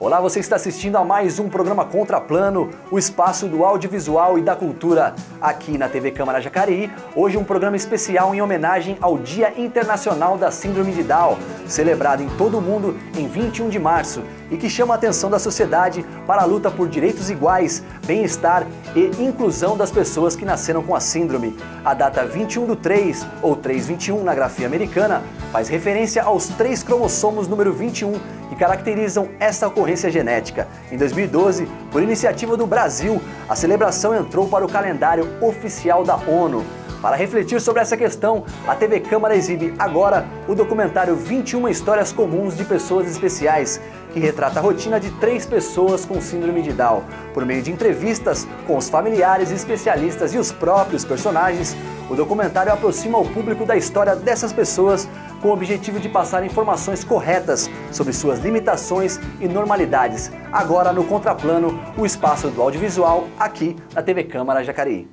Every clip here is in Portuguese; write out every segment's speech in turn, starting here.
Olá, você está assistindo a mais um programa Contraplano, o espaço do audiovisual e da cultura aqui na TV Câmara Jacareí. Hoje um programa especial em homenagem ao Dia Internacional da Síndrome de Down, celebrado em todo o mundo em 21 de março e que chama a atenção da sociedade para a luta por direitos iguais, bem-estar e inclusão das pessoas que nasceram com a síndrome. A data 21/3, ou 3/21 na grafia americana, faz referência aos 3 cromossomos número 21 que caracterizam essa ocorrência genética. Em 2012, por iniciativa do Brasil, a celebração entrou para o calendário oficial da ONU. Para refletir sobre essa questão, a TV Câmara exibe agora o documentário 21 Histórias Comuns de Pessoas Especiais, que retrata a rotina de 3 pessoas com síndrome de Down. Por meio de entrevistas com os familiares, especialistas e os próprios personagens, o documentário aproxima o público da história dessas pessoas com o objetivo de passar informações corretas sobre suas limitações e normalidades. Agora no Contraplano, o espaço do audiovisual aqui na TV Câmara Jacareí.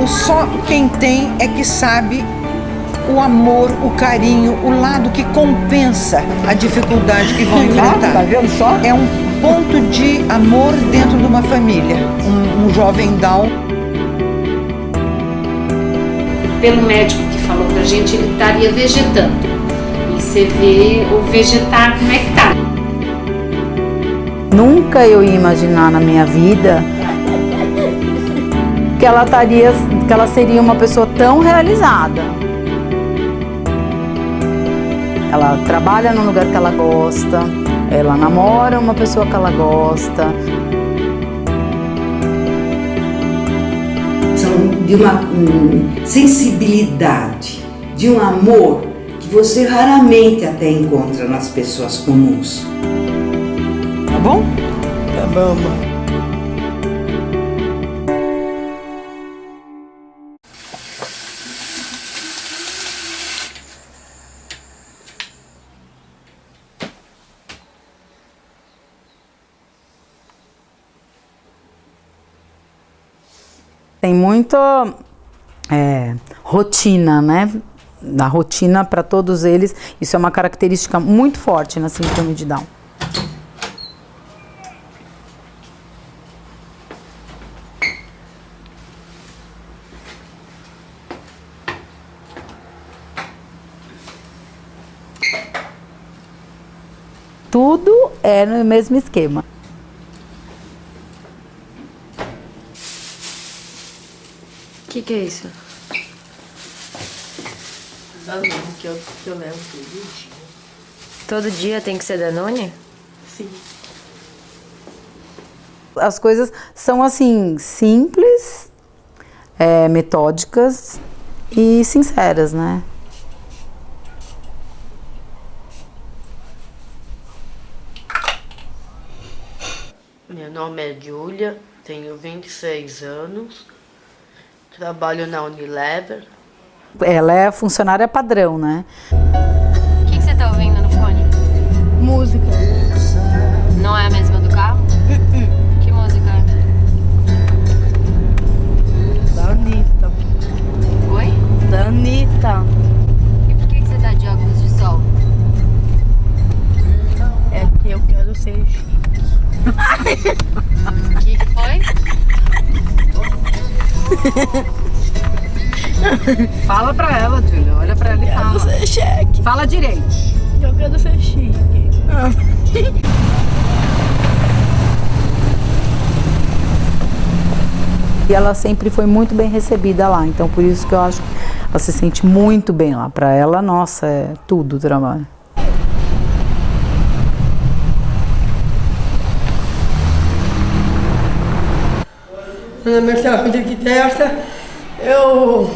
Só quem tem é que sabe o amor, o carinho, o lado que compensa a dificuldade que vão enfrentar. Tá vendo só? É um ponto de amor dentro de uma família. Um jovem Down. Pelo médico que falou pra gente, ele estaria vegetando. E você vê o vegetar como é que tá. Nunca eu ia imaginar na minha vida que ela seria uma pessoa tão realizada. Ela trabalha num lugar que ela gosta, ela namora uma pessoa que ela gosta. São de uma sensibilidade, de um amor que você raramente até encontra nas pessoas comuns. Tá bom? Tá bom, mãe. Tem muita rotina, né? Da rotina para todos eles, isso é uma característica muito forte na síndrome de Down. Tudo é no mesmo esquema. O que é isso? Danone que eu levo todo dia. Todo dia tem que ser Danone? Sim. As coisas são assim, simples, metódicas e sinceras, né? Meu nome é Júlia, tenho 26 anos, trabalho na Unilever. Ela é funcionária padrão, né? O que você tá ouvindo no fone? Música. Não é a mesma do carro? Que música é? Da Anitta. Oi? Da Anitta. E por que você tá de óculos de sol? É que eu quero ser chique. O que foi? Fala pra ela, Júlia. Olha pra ela e fala. Eu quero ser cheque. Fala direito. Eu quero ser chique. E ela sempre foi muito bem recebida lá, então por isso que eu acho que ela se sente muito bem lá. Pra ela, nossa, é tudo o trabalho. Meu nome é Celso de Arquiteta. Eu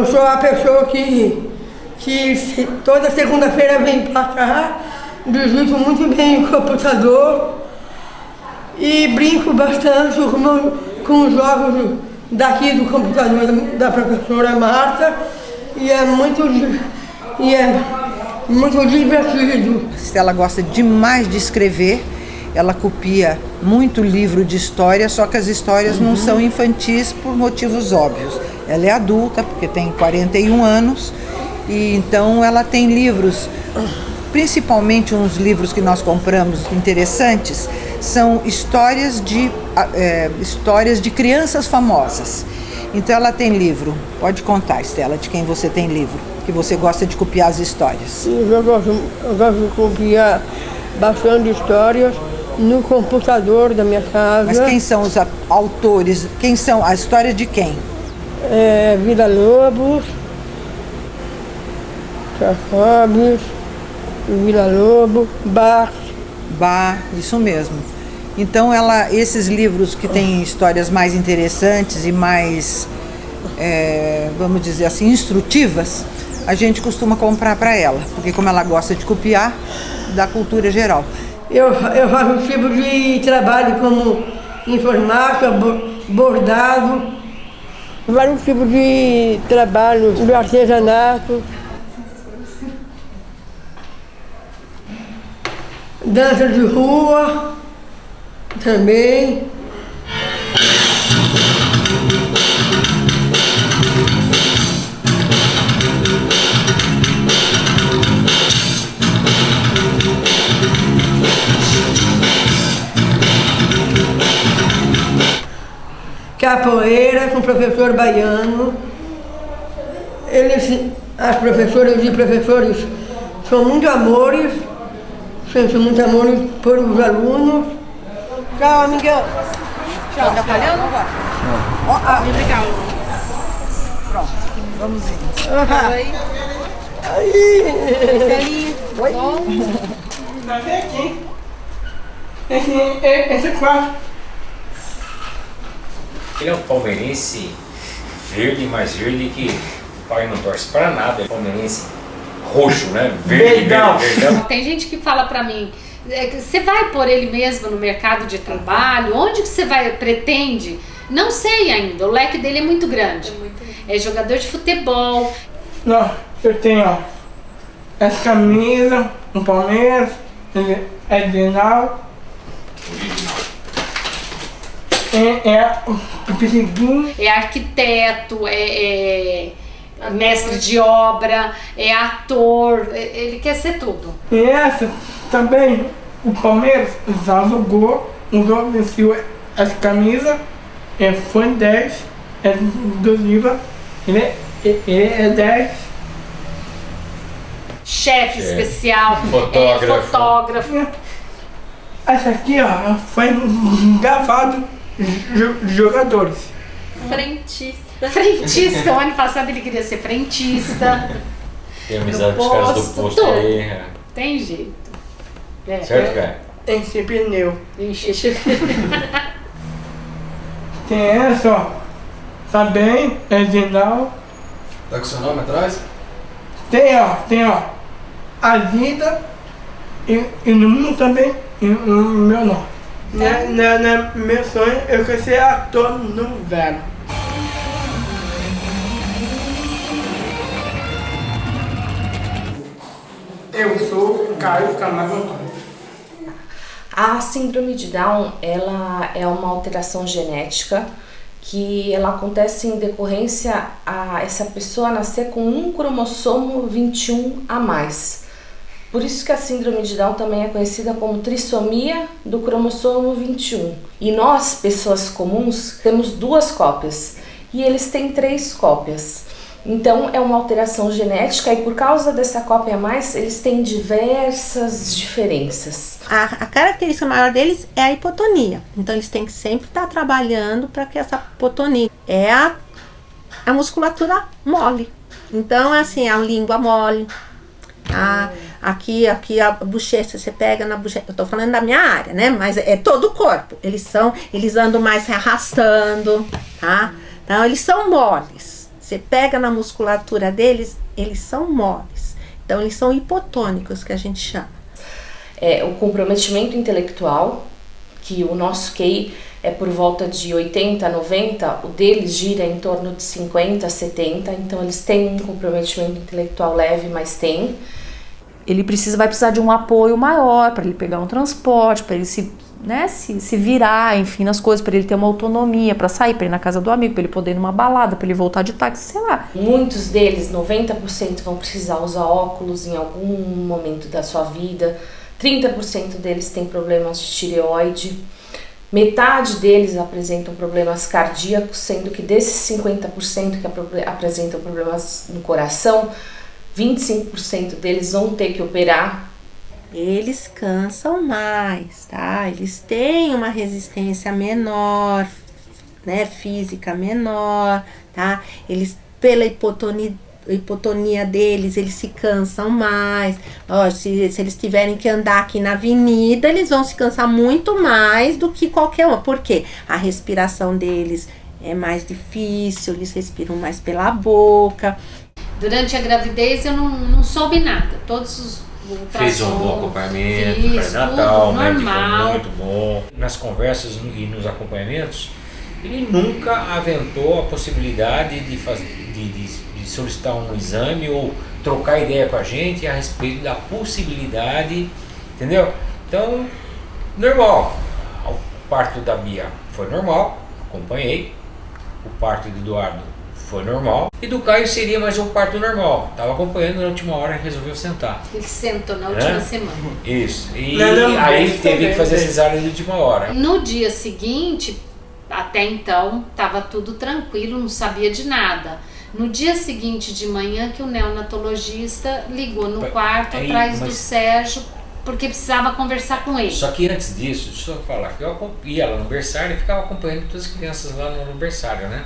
sou a pessoa que toda segunda-feira vem pra cá, digito muito bem o computador e brinco bastante com os jogos daqui do computador da professora Marta e é muito divertido. Ela gosta demais de escrever. Ela copia muito livro de história, só que as histórias não são infantis por motivos óbvios. Ela é adulta, porque tem 41 anos, E então ela tem livros, principalmente uns livros que nós compramos interessantes, são histórias de crianças famosas. Então ela tem livro, pode contar, Estela, de quem você tem livro, que você gosta de copiar as histórias. Eu gosto de copiar bastante histórias no computador da minha casa. Mas quem são os autores? Quem são a história de quem? Vila Lobos, Chaves, Vila Lobo, Bach, isso mesmo. Então esses livros que têm histórias mais interessantes e mais, vamos dizer assim, instrutivas, a gente costuma comprar para ela, porque como ela gosta de copiar, da cultura geral. Eu faço tipo de trabalho como informática, bordado, vários tipos de trabalho de artesanato, dança de rua também. Capoeira com o professor Baiano. As professoras e professores são muito amores, são muito amores por os alunos. Tchau, amigão. Tchau, tá falhando ou vai? Não. Legal. Pronto, vamos ir. Aí. Oi. Tá aqui. Esse quarto. Ele é um palmeirense verde, mais verde que o pai não torce para nada. É palmeirense roxo, né? Verde. Tem gente que fala pra mim, você vai pôr ele mesmo no mercado de trabalho? Onde que você pretende? Não sei ainda, o leque dele é muito grande. É jogador de futebol. Não, eu tenho essa camisa, um Palmeiras, ele é original. É arquiteto, é mestre de obra, é ator, ele quer ser tudo. E essa também, o Palmeiras já vestiu essa camisa, foi 10, do Liva, ele é 10. Chefe especial, fotógrafo. Essa aqui, ó, foi gravado de jogadores. Frentista, o ano passado ele queria ser frentista. Tem amizade com os caras do posto aí. Tem jeito. Certo, cara? Enche pneu. Tem Tem essa, ó. Tá bem, é original. Tá com seu nome atrás? Tem, ó. A vida e no mundo também, e o meu nome. Meu sonho, eu quero ser ator novela. Eu sou Caio Camargo Antônio. A síndrome de Down, ela é uma alteração genética que ela acontece em decorrência a essa pessoa nascer com um cromossomo 21 a mais. Por isso que a síndrome de Down também é conhecida como trissomia do cromossomo 21. E nós, pessoas comuns, temos 2 cópias e eles têm 3 cópias. Então é uma alteração genética e por causa dessa cópia a mais, eles têm diversas diferenças. A característica maior deles é a hipotonia. Então eles têm que sempre estar trabalhando para que essa hipotonia é a musculatura mole. Então assim, a língua mole, aqui a bochecha, você pega na bochecha, eu tô falando da minha área, né? Mas é todo o corpo. Eles andam mais se arrastando, tá? Então eles são moles. Você pega na musculatura deles, eles são moles. Então eles são hipotônicos, que a gente chama. O comprometimento intelectual, que o nosso QI é por volta de 80, 90, o deles gira em torno de 50, 70, então eles têm um comprometimento intelectual leve, mas tem. Ele vai precisar de um apoio maior para ele pegar um transporte, para ele se né, se virar, enfim, nas coisas, para ele ter uma autonomia, para sair, para ir na casa do amigo, para ele poder ir numa balada, para ele voltar de táxi, sei lá. Muitos deles, 90%, vão precisar usar óculos em algum momento da sua vida. 30% deles têm problemas de tireoide. Metade deles apresentam problemas cardíacos, sendo que desses 50% que apresentam problemas no coração, 25% deles vão ter que operar. Eles cansam mais, tá? Eles têm uma resistência menor, né? Física menor, tá? Eles, pela hipotonia deles, eles se cansam mais. Ó, se eles tiverem que andar aqui na avenida, eles vão se cansar muito mais do que qualquer um. Por quê? A respiração deles é mais difícil, eles respiram mais pela boca. Durante a gravidez eu não soube nada. Todos os fez um bom acompanhamento, pré-natal, médico muito bom. Nas conversas e nos acompanhamentos, ele nunca aventou a possibilidade de solicitar um exame ou trocar ideia com a gente a respeito da possibilidade, entendeu? Então, normal. O parto da Bia foi normal, acompanhei. O parto do Eduardo foi normal. E do Caio seria mais um parto normal. Estava acompanhando, na última hora resolveu sentar. Ele sentou na última semana. Isso. E aí teve que fazer cesárea de última hora. No dia seguinte, até então, estava tudo tranquilo, não sabia de nada. No dia seguinte de manhã que o neonatologista ligou no quarto atrás do Sérgio, porque precisava conversar com ele. Só que antes disso, deixa eu falar, que eu ia lá no berçário e ficava acompanhando todas as crianças lá no berçário, né?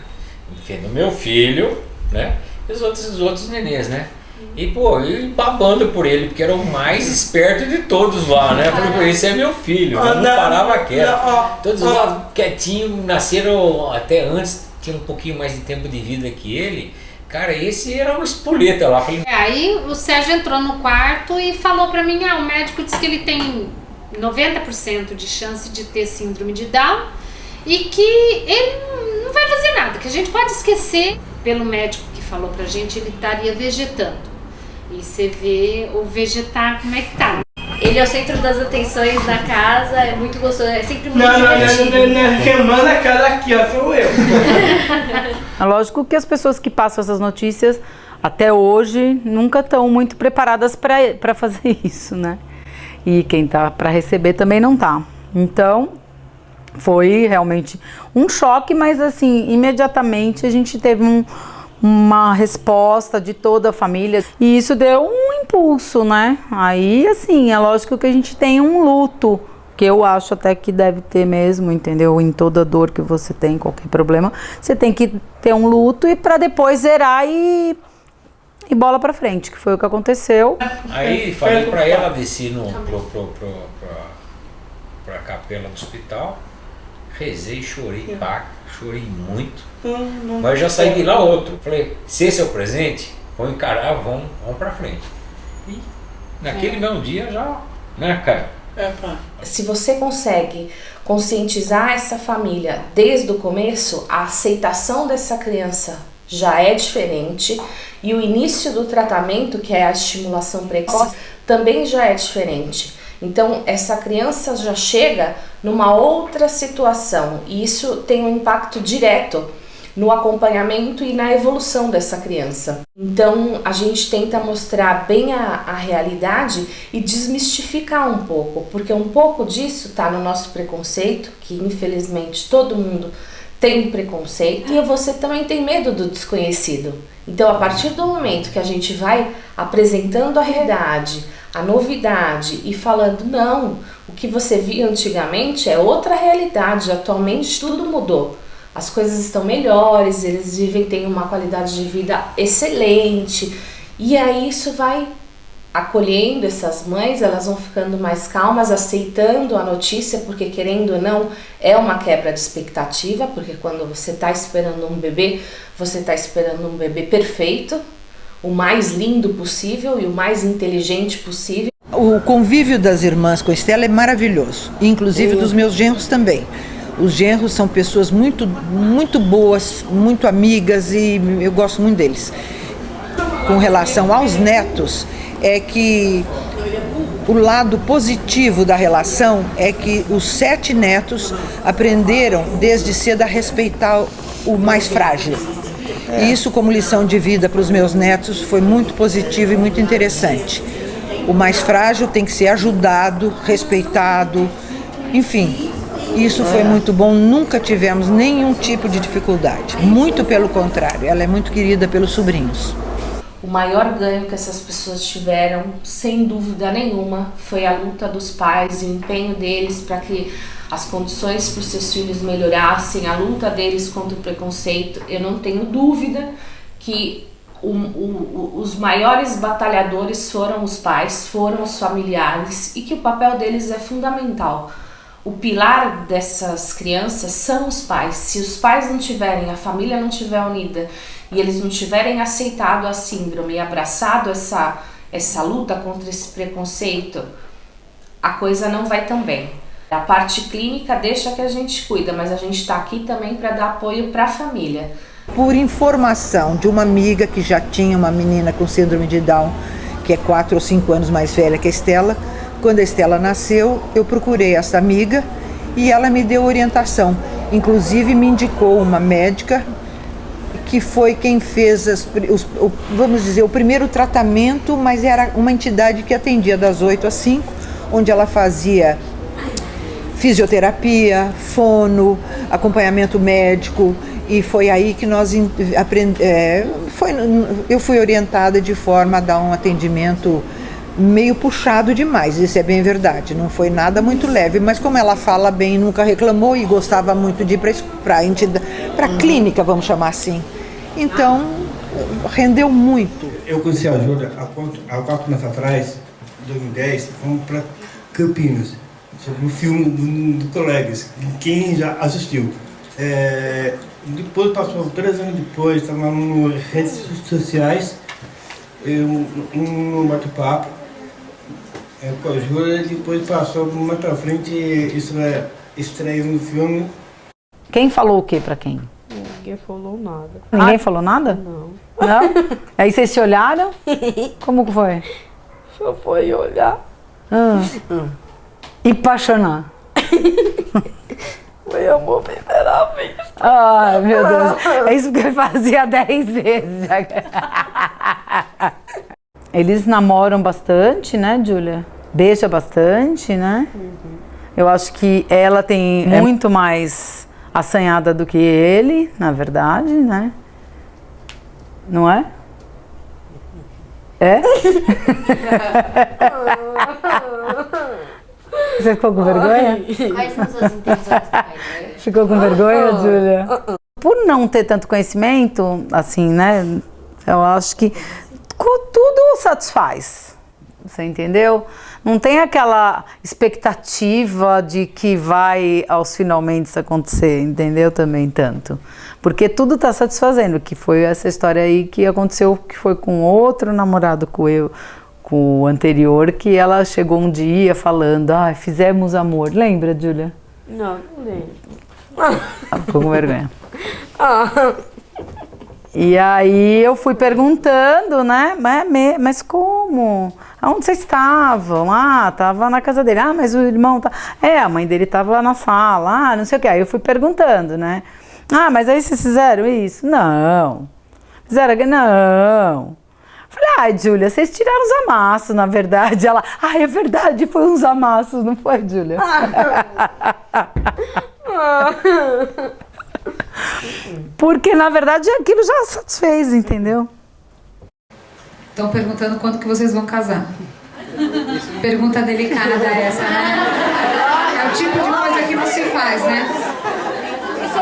Vendo meu filho, né? E os outros nenês, né? E, pô, eu babando por ele, porque era o mais esperto de todos lá, né? Eu falei, pô, esse é meu filho, eu não parava quieto. Todos lá quietinho, nasceram até antes, tinha um pouquinho mais de tempo de vida que ele. Cara, esse era um espoleta lá. Falei... Aí o Sérgio entrou no quarto e falou pra mim, o médico disse que ele tem 90% de chance de ter síndrome de Down e que ele não vai fazer nada, que a gente pode esquecer. Pelo médico que falou pra gente, ele estaria vegetando. E você vê o vegetar como é que tá. Ele é o centro das atenções da casa, é muito gostoso, é sempre muito divertido. Não, queimando a cara aqui, ó, sou eu. É lógico que as pessoas que passam essas notícias, até hoje, nunca estão muito preparadas para fazer isso, né? E quem tá para receber também não tá. Então, foi realmente um choque, mas assim, imediatamente a gente teve uma resposta de toda a família e isso deu um impulso, né? Aí, assim, é lógico que a gente tem um luto, que eu acho até que deve ter mesmo, entendeu? Em toda dor que você tem, qualquer problema, você tem que ter um luto e para depois zerar e bola pra frente, que foi o que aconteceu. Aí falei pra ela descer pra capela do hospital, rezei, chorei, chorei muito. Mas eu já saí de lá outro. Falei, se esse é o presente, vamos encarar, vamos pra frente. E naquele mesmo dia já, né, cara? Se você consegue conscientizar essa família desde o começo, a aceitação dessa criança já é diferente e o início do tratamento, que é a estimulação precoce, também já é diferente. Então essa criança já chega numa outra situação e isso tem um impacto direto no acompanhamento e na evolução dessa criança. Então a gente tenta mostrar bem a realidade e desmistificar um pouco, porque um pouco disso está no nosso preconceito, que infelizmente todo mundo tem preconceito, e você também tem medo do desconhecido. Então a partir do momento que a gente vai apresentando a realidade, a novidade e falando, não, o que você via antigamente é outra realidade, atualmente tudo mudou. As coisas estão melhores, eles têm uma qualidade de vida excelente. E aí isso vai acolhendo essas mães, elas vão ficando mais calmas, aceitando a notícia, porque querendo ou não, é uma quebra de expectativa, porque quando você está esperando um bebê, você está esperando um bebê perfeito, o mais lindo possível e o mais inteligente possível. O convívio das irmãs com a Estela é maravilhoso, inclusive dos meus genros também. Os genros são pessoas muito, muito boas, muito amigas e eu gosto muito deles. Com relação aos netos, é que O lado positivo da relação é que os 7 netos aprenderam desde cedo a respeitar o mais frágil. E isso, como lição de vida para os meus netos, foi muito positivo e muito interessante. O mais frágil tem que ser ajudado, respeitado, enfim. Isso foi muito bom, nunca tivemos nenhum tipo de dificuldade. Muito pelo contrário, ela é muito querida pelos sobrinhos. O maior ganho que essas pessoas tiveram, sem dúvida nenhuma, foi a luta dos pais, o empenho deles para que as condições para os seus filhos melhorassem, a luta deles contra o preconceito. Eu não tenho dúvida que os maiores batalhadores foram os pais, foram os familiares, e que o papel deles é fundamental. O pilar dessas crianças são os pais. Se os pais não tiverem, a família não estiver unida e eles não tiverem aceitado a síndrome e abraçado essa luta contra esse preconceito, a coisa não vai tão bem. A parte clínica deixa que a gente cuida, mas a gente está aqui também para dar apoio para a família. Por informação de uma amiga que já tinha uma menina com síndrome de Down, que é 4 ou 5 anos mais velha que a Estela, quando a Estela nasceu, eu procurei essa amiga e ela me deu orientação. Inclusive me indicou uma médica que foi quem fez vamos dizer, o primeiro tratamento, mas era uma entidade que atendia das 8 às 5, onde ela fazia fisioterapia, fono, acompanhamento médico, e foi aí que nós eu fui orientada de forma a dar um atendimento meio puxado demais, isso é bem verdade, não foi nada muito leve, mas como ela fala bem, nunca reclamou e gostava muito de ir para a clínica, vamos chamar assim, então rendeu muito. Eu conheci a Júlia há 4 meses atrás, em 2010, fomos para Campinas, sobre um filme do Colegas, quem já assistiu. Depois, passou 3 anos depois, estava nas redes sociais, um bate-papo com a Júlia, depois passou mais pra frente, estreia no filme. Quem falou o que pra quem? Ninguém falou nada. Ninguém falou nada? Não. Não? Aí vocês se olharam? Como que foi? Só foi olhar. E apaixonar? Foi amor à primeira vez. Ai, meu Deus. É isso que ele fazia 10 vezes. Eles namoram bastante, né, Júlia? Beija bastante, né? Eu acho que ela é muito mais assanhada do que ele, na verdade, né? Não é? É? Você ficou com vergonha? Quais são suas intenções? Ficou com vergonha, Júlia? Por não ter tanto conhecimento, assim, né? Eu acho que tudo satisfaz. Você entendeu? Não tem aquela expectativa de que vai aos finalmente acontecer, entendeu? Também tanto. Porque tudo está satisfazendo, que foi essa história aí que aconteceu, que foi com outro namorado com o anterior, que ela chegou um dia falando, fizemos amor. Lembra, Júlia? Não lembro. Ela ficou com vergonha. E aí eu fui perguntando, né? Mas como? Aonde vocês estavam? Tava na casa dele. Mas o irmão tá... a mãe dele tava na sala. Não sei o que. Aí eu fui perguntando, né? Mas aí vocês fizeram isso? Não. Fizeram? Não. Falei, Júlia, vocês tiraram os amassos, na verdade. Ela, é verdade, foi uns amassos, não foi, Júlia? Porque, na verdade, aquilo já satisfez, entendeu? Estão perguntando quando que vocês vão casar. Pergunta delicada essa, né? É o tipo de coisa que não se faz, né?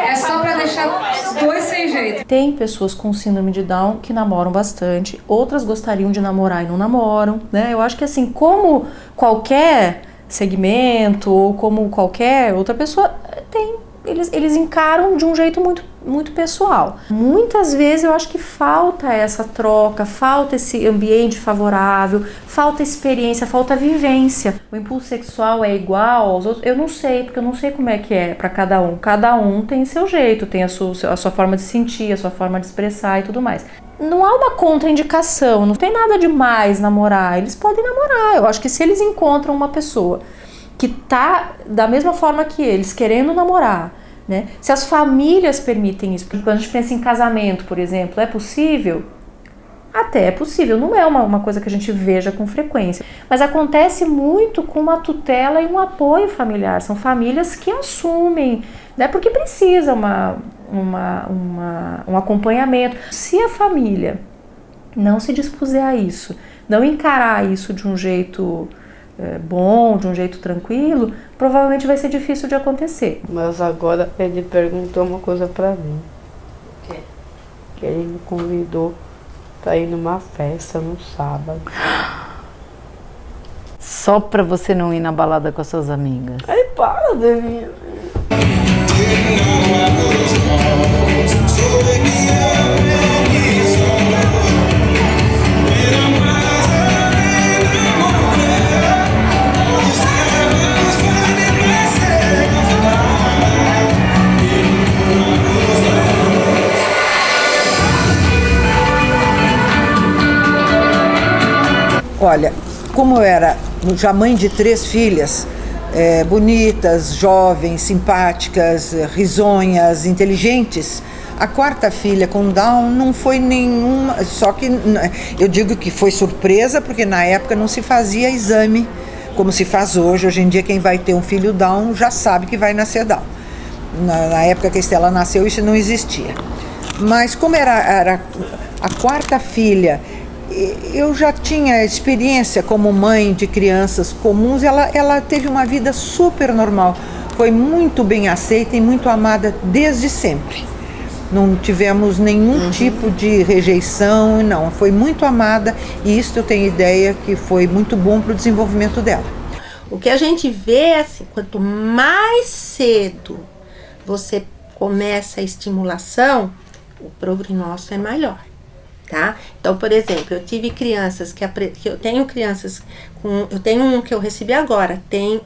É só pra deixar os dois sem jeito. Tem pessoas com síndrome de Down que namoram bastante, outras gostariam de namorar e não namoram, né? Eu acho que assim, como qualquer segmento ou como qualquer outra pessoa, eles encaram de um jeito muito pessoal. Muitas vezes eu acho que falta essa troca, falta esse ambiente favorável, falta experiência, falta vivência. O impulso sexual é igual aos outros? Eu não sei, porque eu não sei como é que é para cada um. Cada um tem seu jeito, tem a sua forma de sentir, a sua forma de expressar e tudo mais. não há uma contraindicação, não tem nada demais namorar, eles podem namorar. Eu acho que se eles encontram uma pessoa que tá da mesma forma que eles, querendo namorar, né? Se as famílias permitem isso, porque quando a gente pensa em casamento, por exemplo, é possível? Até é possível, não é uma coisa que a gente veja com frequência, mas acontece muito com uma tutela e um apoio familiar. São famílias que assumem, né? Porque precisa um acompanhamento. Se a família não se dispuser a isso, não encarar isso de um jeito bom, de um jeito tranquilo, provavelmente vai ser difícil de acontecer. Mas agora ele perguntou uma coisa pra mim. O quê? Que ele me convidou pra ir numa festa no sábado. Só pra você não ir na balada com as suas amigas. Aí para, Devinha. Olha, como eu era já mãe de 3 filhas, bonitas, jovens, simpáticas, risonhas, inteligentes, a 4ª filha com Down não foi nenhuma, só que eu digo que foi surpresa, porque na época não se fazia exame como se faz hoje. Hoje em dia quem vai ter um filho Down já sabe que vai nascer Down. Na época que a Estela nasceu isso não existia. Mas como era a 4ª filha, eu já tinha experiência como mãe de crianças comuns. Ela teve uma vida super normal, foi muito bem aceita e muito amada desde sempre. Não tivemos nenhum tipo de rejeição, não, foi muito amada, e isso eu tenho ideia que foi muito bom para o desenvolvimento dela. O que a gente vê é assim, quanto mais cedo você começa a estimulação, o prognóstico é melhor. Tá? Então, por exemplo, eu tive crianças eu tenho crianças eu tenho um que eu recebi agora, tem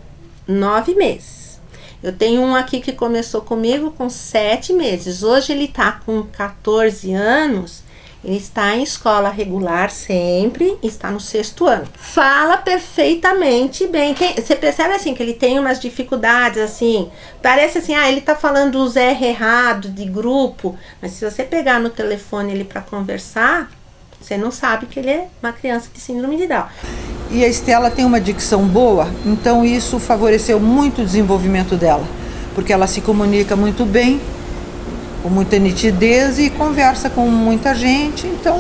9 meses. Eu tenho um aqui que começou comigo com 7 meses. Hoje ele tá com 14 anos, ele está em escola regular sempre, está no 6º ano. Fala perfeitamente bem. Você percebe assim que ele tem umas dificuldades assim, parece assim, ele tá falando os R errado de grupo, mas se você pegar no telefone ele para conversar, você não sabe que ele é uma criança de síndrome de Down. E a Estela tem uma dicção boa, então isso favoreceu muito o desenvolvimento dela, porque ela se comunica muito bem, com muita nitidez e conversa com muita gente, então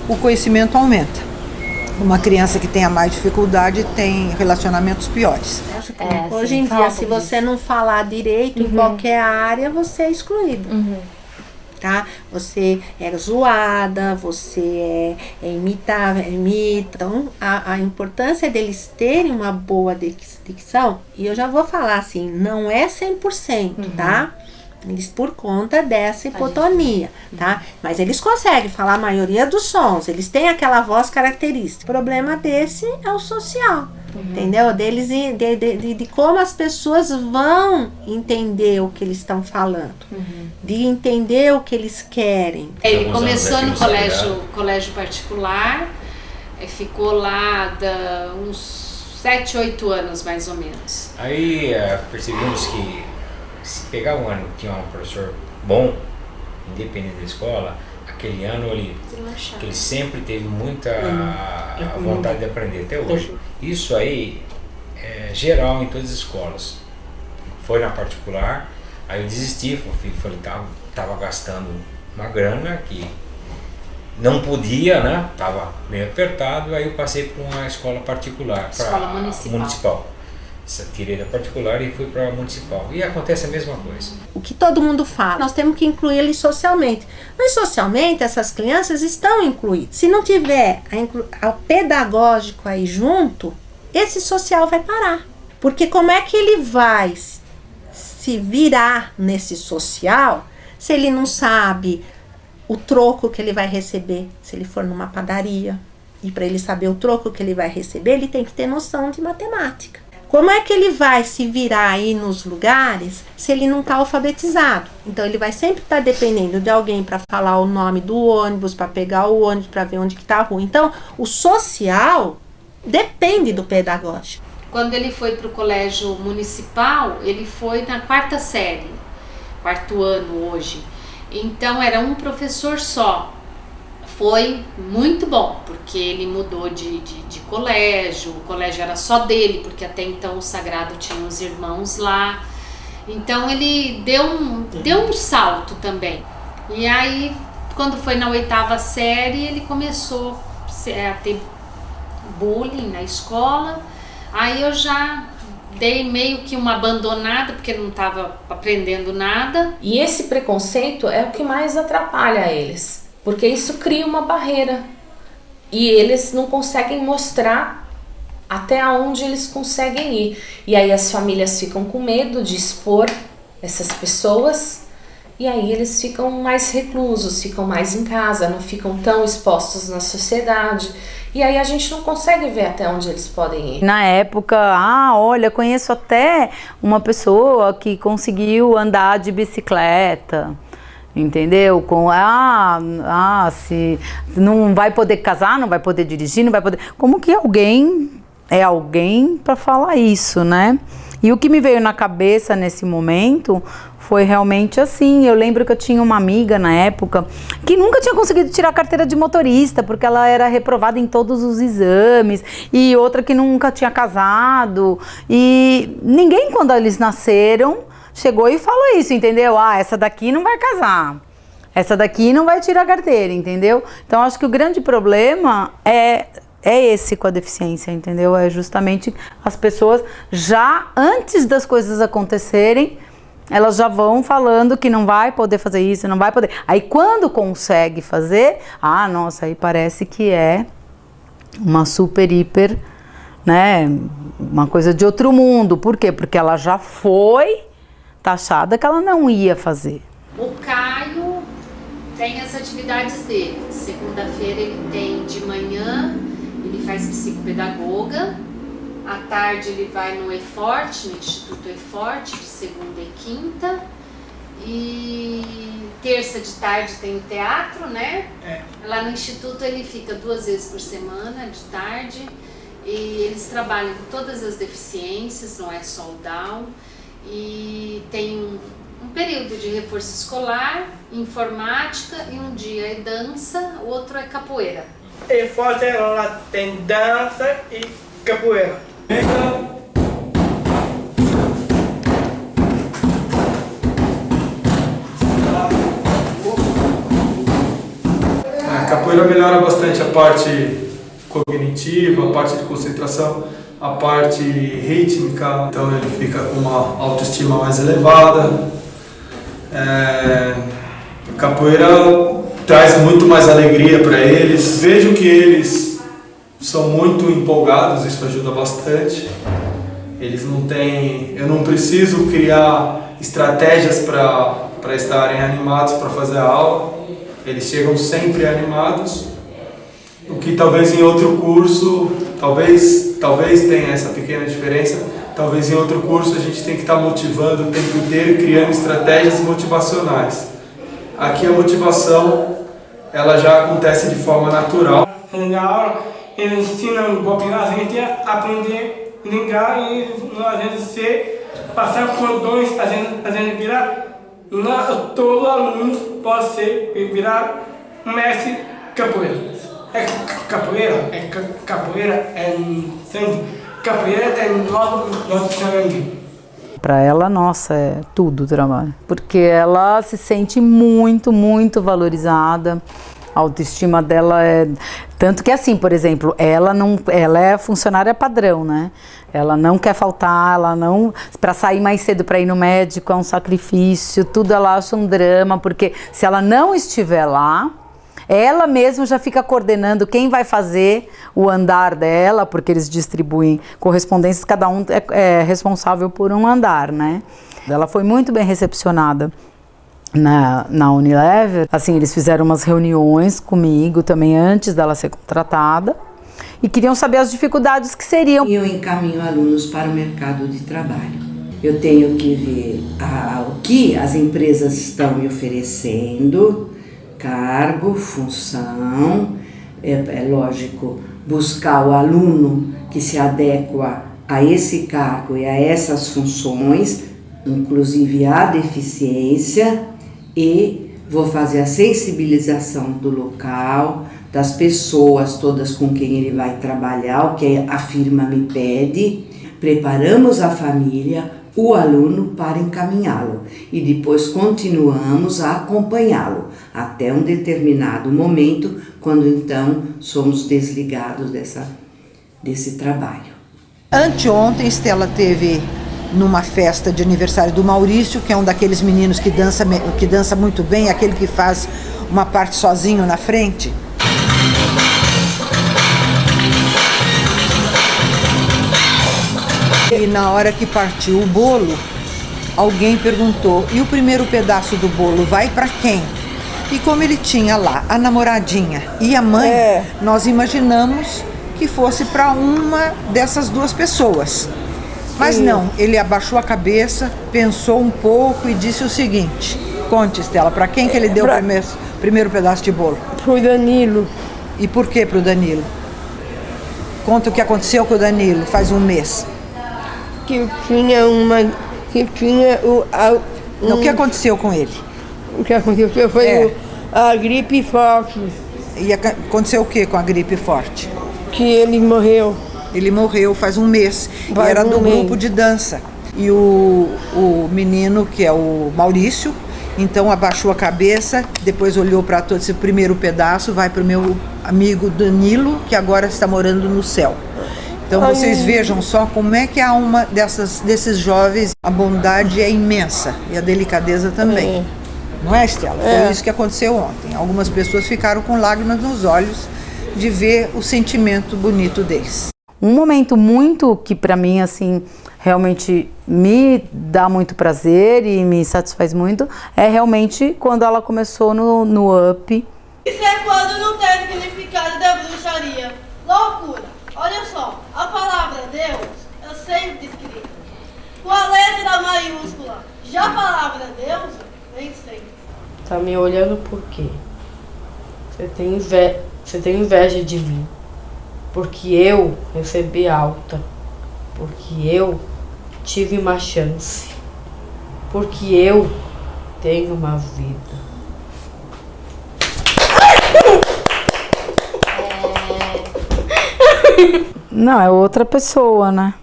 o conhecimento aumenta. Uma criança que tenha mais dificuldade tem relacionamentos piores. Hoje em dia, se você não falar direito em qualquer área, você é excluído. Tá? Você é zoada, você imita. Então, a importância deles terem uma boa dicção, e eu já vou falar assim, não é 100%, tá? Eles por conta dessa hipotonia, tá? Mas eles conseguem falar a maioria dos sons, eles têm aquela voz característica. O problema desse é o social, entendeu? Deles de como as pessoas vão entender o que eles estão falando, de entender o que eles querem. Ele começou no colégio particular, ficou lá uns 7, 8 anos mais ou menos. Aí percebemos que se pegar um ano que tinha um professor bom, independente da escola, aquele ano ele sempre teve muita vontade de aprender, até hoje. Isso aí é geral em todas as escolas. Foi na particular, aí eu desisti, falei, tava gastando uma grana que não podia, né? Tava meio apertado, aí eu passei para uma escola particular, escola municipal. Tirei da particular e fui para a municipal. E acontece a mesma coisa. O que todo mundo fala, nós temos que incluir eles socialmente. Mas socialmente essas crianças estão incluídas. Se não tiver o pedagógico aí junto, esse social vai parar. Porque como é que ele vai se virar nesse social se ele não sabe o troco que ele vai receber se ele for numa padaria? E para ele saber o troco que ele vai receber, ele tem que ter noção de matemática. Como é que ele vai se virar aí nos lugares se ele não está alfabetizado? Então ele vai sempre estar dependendo de alguém para falar o nome do ônibus, para pegar o ônibus, para ver onde que está a rua. Então o social depende do pedagógico. Quando ele foi para o colégio municipal, ele foi na 4ª série, 4º ano hoje. Então era um professor só. Foi muito bom, porque ele mudou de colégio, o colégio era só dele, porque até então o Sagrado tinha os irmãos lá. Então ele deu um salto também. E aí, quando foi na 8ª série, ele começou a ter bullying na escola. Aí eu já dei meio que uma abandonada, porque não estava aprendendo nada. E esse preconceito é o que mais atrapalha eles. Porque isso cria uma barreira e eles não conseguem mostrar até onde eles conseguem ir. E aí as famílias ficam com medo de expor essas pessoas e aí eles ficam mais reclusos, ficam mais em casa, não ficam tão expostos na sociedade. E aí a gente não consegue ver até onde eles podem ir. Na época, olha, conheço até uma pessoa que conseguiu andar de bicicleta. Entendeu? Se não vai poder casar, não vai poder dirigir, não vai poder... Como que alguém é alguém para falar isso, né? E o que me veio na cabeça nesse momento foi realmente assim. Eu lembro que eu tinha uma amiga na época que nunca tinha conseguido tirar a carteira de motorista, porque ela era reprovada em todos os exames, e outra que nunca tinha casado. E ninguém, quando eles nasceram, chegou e falou isso, entendeu? Essa daqui não vai casar, essa daqui não vai tirar a carteira, entendeu? Então, acho que o grande problema é esse com a deficiência, entendeu? É justamente as pessoas já, antes das coisas acontecerem, elas já vão falando que não vai poder fazer isso, não vai poder. Aí, quando consegue fazer, nossa, aí parece que é uma super, hiper, né? Uma coisa de outro mundo. Por quê? Porque ela já foi taxada que ela não ia fazer. O Caio tem as atividades dele. Segunda-feira ele tem de manhã, ele faz psicopedagoga. À tarde ele vai no EFORT, no Instituto EFORT, de segunda e quinta. E terça de tarde tem o teatro, né? Lá no Instituto ele fica 2 vezes por semana, de tarde. E eles trabalham com todas as deficiências, não é só o Down. E tem um período de reforço escolar, informática, e um dia é dança, o outro é capoeira. E forte ela tem dança e capoeira. A capoeira melhora bastante a parte cognitiva, a parte de concentração, a parte rítmica, então ele fica com uma autoestima mais elevada. Capoeira traz muito mais alegria para eles. Vejo que eles são muito empolgados, isso ajuda bastante. Eles não têm, eu não preciso criar estratégias para estarem animados para fazer a aula. Eles chegam sempre animados. O que talvez em outro curso, talvez tenha essa pequena diferença, talvez em outro curso a gente tem que estar motivando o tempo inteiro, criando estratégias motivacionais. Aqui a motivação, ela já acontece de forma natural. Na aula, eles ensinam a gente a aprender a ligar e a gente passar cordões, a gente virar, todo aluno pode virar mestre capoeira. Capoeira é sangue, capoeira é nosso sangue. Para ela, nossa, é tudo o trabalho. Porque ela se sente muito, muito valorizada. A autoestima dela é... Tanto que assim, por exemplo, ela é funcionária padrão, né? Ela não quer faltar, ela não... Para sair mais cedo para ir no médico é um sacrifício, tudo ela acha um drama, porque se ela não estiver lá, ela mesma já fica coordenando quem vai fazer o andar dela, porque eles distribuem correspondências, cada um é responsável por um andar, né? Ela foi muito bem recepcionada na Unilever. Assim, eles fizeram umas reuniões comigo também antes dela ser contratada. e queriam saber as dificuldades que seriam. Eu encaminho alunos para o mercado de trabalho. Eu tenho que ver o que as empresas estão me oferecendo, cargo, função, é lógico, buscar o aluno que se adequa a esse cargo e a essas funções, inclusive a deficiência, e vou fazer a sensibilização do local, das pessoas todas com quem ele vai trabalhar, o que a firma me pede. Preparamos a família, o aluno para encaminhá-lo e depois continuamos a acompanhá-lo até um determinado momento, quando então somos desligados desse trabalho. Anteontem, Estela teve numa festa de aniversário do Maurício, que é um daqueles meninos que dança muito bem, aquele que faz uma parte sozinho na frente. E na hora que partiu o bolo, alguém perguntou: e o primeiro pedaço do bolo vai para quem? E como ele tinha lá a namoradinha e a mãe, nós imaginamos que fosse para uma dessas duas pessoas. Mas não, ele abaixou a cabeça, pensou um pouco e disse o seguinte: conte, Estela, para quem que ele deu o primeiro pedaço de bolo? Pro Danilo. E por que pro Danilo? Conta o que aconteceu com o Danilo faz um mês. Que tinha o que aconteceu com ele? O que aconteceu foi a gripe forte. E aconteceu o que com a gripe forte? Que ele morreu. Ele morreu faz um mês. E era do grupo de dança. E o menino, que é o Maurício, então abaixou a cabeça, depois olhou para todo esse primeiro pedaço, vai para o meu amigo Danilo, que agora está morando no céu. Então vocês vejam só como é que a alma desses jovens, a bondade é imensa e a delicadeza também. Não é, Estela? Foi isso que aconteceu ontem. Algumas pessoas ficaram com lágrimas nos olhos de ver o sentimento bonito deles. Um momento muito que para mim assim realmente me dá muito prazer e me satisfaz muito é realmente quando ela começou no UP. Isso é quando não tem significado da bruxaria. Loucura! Olha só, a palavra Deus é sempre escrita com a letra maiúscula. Já a palavra Deus, nem sempre. Tá me olhando por quê? Você tem inveja de mim. Porque eu recebi alta. Porque eu tive uma chance. Porque eu tenho uma vida. Não, é outra pessoa, né?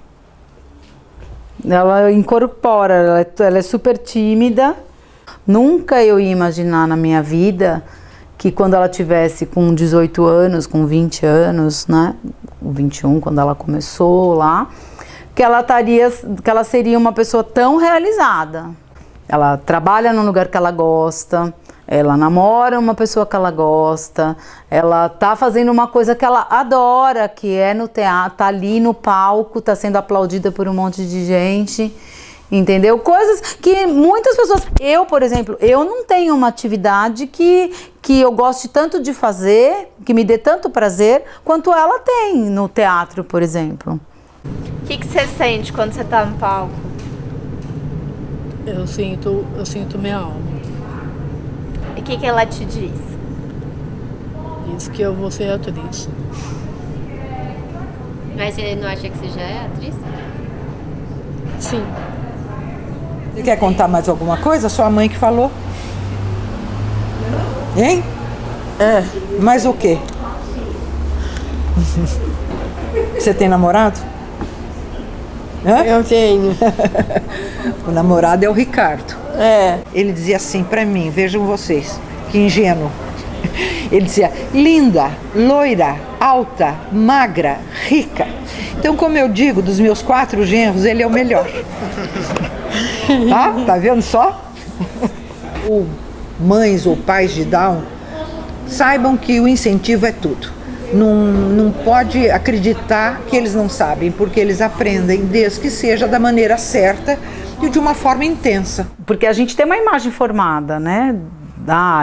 Ela incorpora, ela é super tímida. Nunca eu ia imaginar na minha vida que quando ela tivesse com 18 anos, com 20 anos, né? 21, quando ela começou lá, que ela seria uma pessoa tão realizada. Ela trabalha num lugar que ela gosta, ela namora uma pessoa que ela gosta, ela tá fazendo uma coisa que ela adora, que é no teatro, tá ali no palco, tá sendo aplaudida por um monte de gente, entendeu? Coisas que muitas pessoas... Eu, por exemplo, eu não tenho uma atividade que eu goste tanto de fazer, que me dê tanto prazer, quanto ela tem no teatro, por exemplo. O que você sente quando você tá no palco? Eu sinto minha alma. E o que ela te diz? Diz que eu vou ser atriz. Mas você não acha que você já é atriz? Sim. Você quer contar mais alguma coisa? Sua mãe que falou. Hein? Mais o quê? Você tem namorado? Eu tenho. O namorado é o Ricardo. Ele dizia assim pra mim, vejam vocês, que ingênuo. Ele dizia: linda, loira, alta, magra, rica. Então, como eu digo, dos meus 4 genros, ele é o melhor. Tá vendo só? Ou mães ou pais de Down, saibam que o incentivo é tudo. Não pode acreditar que eles não sabem, porque eles aprendem desde que seja da maneira certa e de uma forma intensa. Porque a gente tem uma imagem formada, né,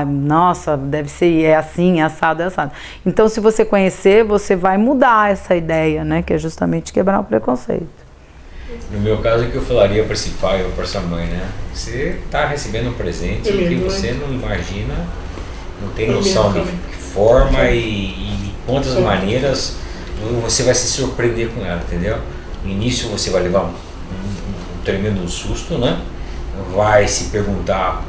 nossa, deve ser, é assim, é assado, é assado. Então, se você conhecer, você vai mudar essa ideia, né? Que é justamente quebrar o preconceito. No meu caso, o que eu falaria para esse pai ou para essa mãe, né? Você está recebendo um presente que você não imagina, não tem noção de que forma e de quantas maneiras você vai se surpreender com ela, entendeu? No início você vai levar um tremendo susto, né? Vai se perguntar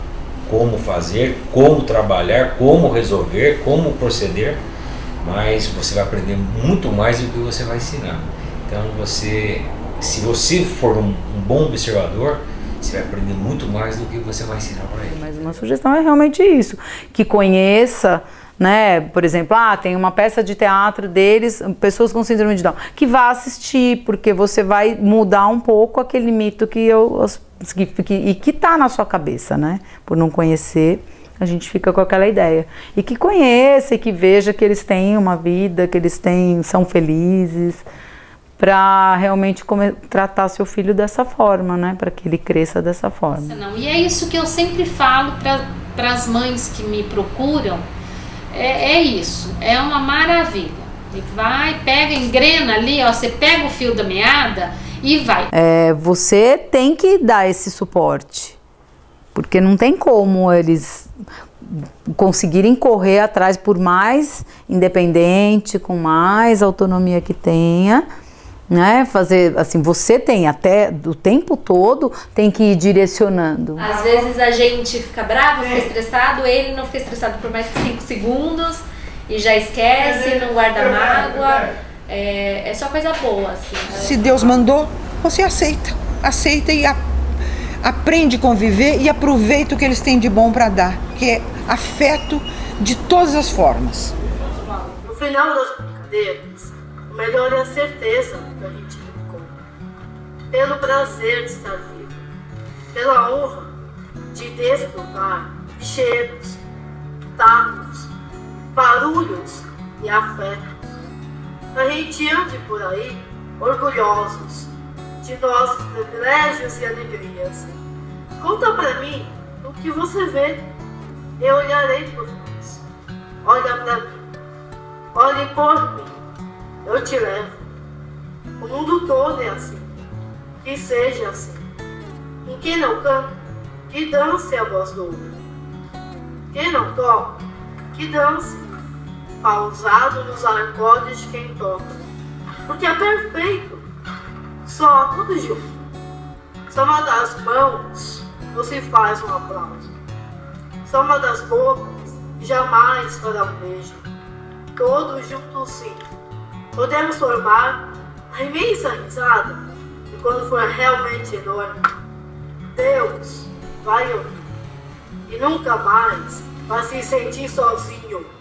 como fazer, como trabalhar, como resolver, como proceder, mas você vai aprender muito mais do que você vai ensinar. Então se você for um bom observador, você vai aprender muito mais do que você vai ensinar para ele. Mas uma sugestão é realmente isso, que conheça, né? Por exemplo, tem uma peça de teatro deles, pessoas com síndrome de Down, que vá assistir, porque você vai mudar um pouco aquele mito que está na sua cabeça, né? Por não conhecer, a gente fica com aquela ideia. E que conheça e que veja que eles têm uma vida, que eles são felizes, para realmente tratar seu filho dessa forma, né? Para que ele cresça dessa forma. Não. E é isso que eu sempre falo para as mães que me procuram, é isso, é uma maravilha. E vai, pega, engrena ali, ó, você pega o fio da meada e vai. Você tem que dar esse suporte, porque não tem como eles conseguirem correr atrás, por mais independente, com mais autonomia que tenha, né? Fazer assim, você tem até o tempo todo, tem que ir direcionando. Às vezes a gente fica bravo, fica estressado, ele não fica estressado por mais que 5 segundos e já esquece, não guarda mágoa. É só coisa boa, assim. Se Deus mandou, você aceita e aprende a conviver e aproveita o que eles têm de bom para dar, que é afeto de todas as formas. No final das brincadeiras, o melhor é a certeza que a gente brincou. Pelo prazer de estar vivo, pela honra de desfrutar cheiros, tatos, barulhos e afetos. A gente ande por aí orgulhosos de nossos privilégios e alegrias. Conta pra mim o que você vê. Eu olharei por nós. Olha pra mim. Olhe por mim. Eu te levo. O mundo todo é assim. Que seja assim. E quem não canta, que dance a voz do outro. Quem não toca, que dance. Pausado nos acordes de quem toca. Porque é perfeito. Só tudo junto. Só uma das mãos não se faz um aplauso. Só uma das bocas jamais fará um beijo. Todos juntos sim. Podemos formar a imensa risada. E quando for realmente enorme, Deus vai ouvir. E nunca mais vai se sentir sozinho.